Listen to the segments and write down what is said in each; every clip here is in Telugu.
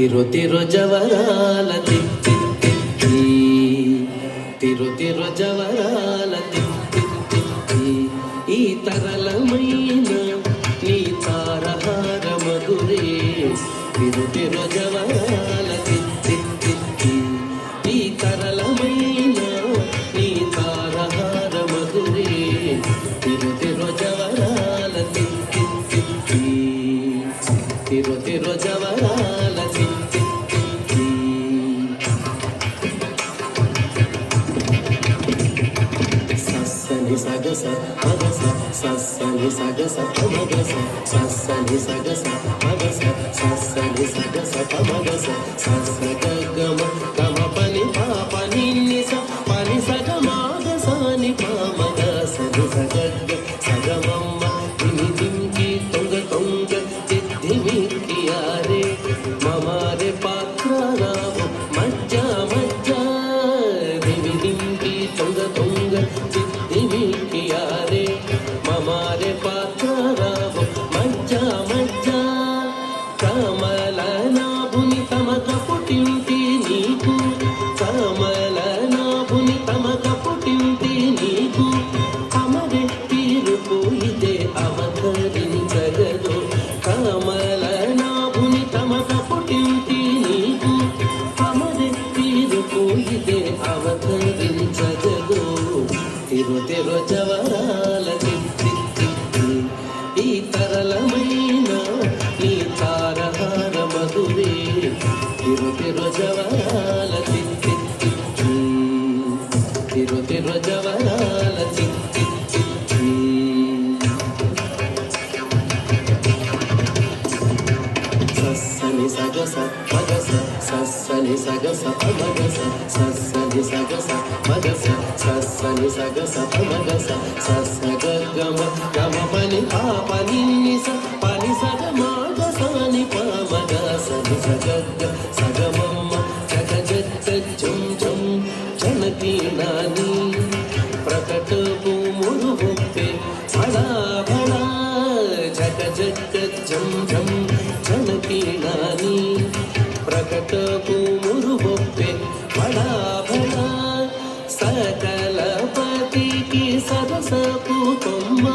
తిరు తిరు జవరాల తిత్తి తిరు తిరు జవరాల తిత్తి ఈ తరళమైన నీ తారహార మధురే తిరు తిరు జవరాల తిత్తి ఈ తరళమైన నీ తారహార మధురే తిరు తిరు జవరాల తిత్తి తిరు తిరు జవరాల సస్సని సగస మగస సస్సని సగస మగస సస్సని సగస మగస సస్సని సగస మగస సస్స గమ గమ పని పాప నిన్నిస పని సగ మాగసాని పామగ సని సగగ సగమమ్మ దిమి దింకి తొంగ తొంగ చిద్దిమిక్కియారే మమారే పాత్రారావు మజ్జ మజ్జ దిమి దింకి తొంగ తొంగ చిద్దిమిక్కియారే మమారే పాత్రారావు మజ్జ మజ్జ కమల నాభుని తమక పుట్టింటి నీకు కమల నాభుని తమక పుట్టింటి నీకు అమరే తీరుపు ఇదే అవతరించగదు కమల నాభుని తమక పుట్టింటి నీకు అమరే తీరుపు ఇదే అవతరించగదు తిరు తిరు జవరాల ఈ తరళమైన నీ తారహార మధురే తిరు తిరు జవరాల తిరు తిరు జవరాల సస్సని సగస మగస సస్సని సగస మగస సస్సని సగస మగస సస్సని సగస మగస సస్స గమ గమ పని పాప నిన్నిస పని సగ మాగసాని పామగ సని సగగ సగమమ్మ జగ జగ జం జం జనకి నాని ప్రకట భూములు ముప్పే బడా బడా జగ జగ జం జం జనకి నాని ప్రకట భూములు ముప్పే బడా బడా సకల పతికి సరసపు కొమ్మ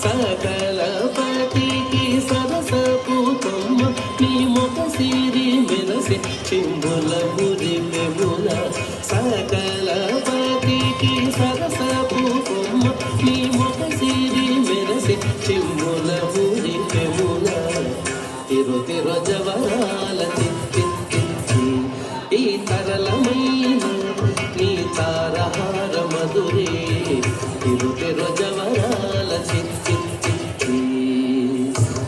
సకల పతికి సరసపు కొమ్మ నీ మొక సిరి మెరసి చింబుల మురి మెముల సకల పతికి సరసపు కొమ్మ నీ మొక సిరి మెరసి చింబుల మురి మెముల తిరు తిరు జవరాల తిత్తి ఈ తరళమైన నీ తారహార మధురే తిరు తిరు జవరాల తిత్తి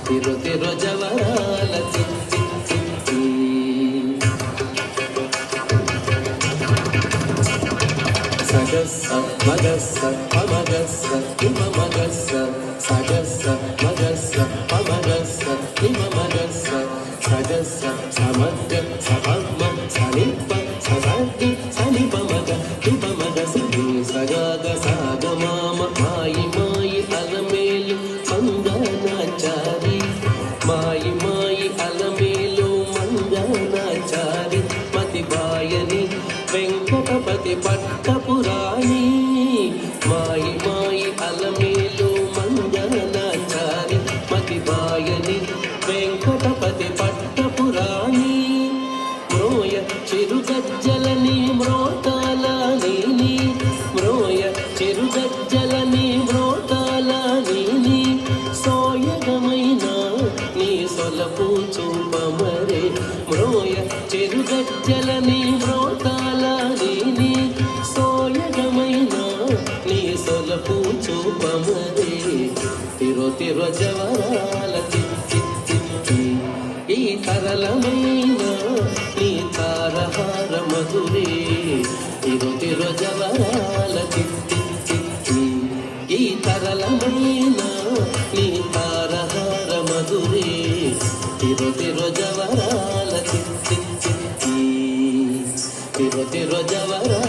తిరు తిరు జవరాల సగస్స మగస్స పమగస్స ఇమ మగస్స సగస్స మగస్స పమగస్స ఇమ మగస్స సగస్స సమగ్గ సపమ్మ సనిప్ప ససగ్గి సనిప మగ ఇప మగ సని సగగ సాగ మామ మాయి మాయి అలమేలు మంగనాచారి మాయి మాయి అలమేలు మంగనాచారి మతి బాయని వెంకటపతి పట్టపురాణి మాయి మాయి అలమేలు మంగనాచారి మతి బాయని వెంకటపతి పట్టపురాణి మ్రోయ చిరుగజ్జలని మ్రోతాల నీని మ్రోయ చిరుగజ్జలని మ్రోతాల నీని సోయగమైన నీ సొలపు చూపమరే మ్రోయ చిరుగజ్జలని మ్రోతాల నీని సోయగమైన నీ సొలపు చూపమరే తిరు తిరు జవరాల ఈ తరళమైన నీ తారహార మధురే తిరు తిరు జవరాల ఈ తరళమైన నీ తారహార మధురే తిరు తిరు జవరాల తిరు తిరు జవరాల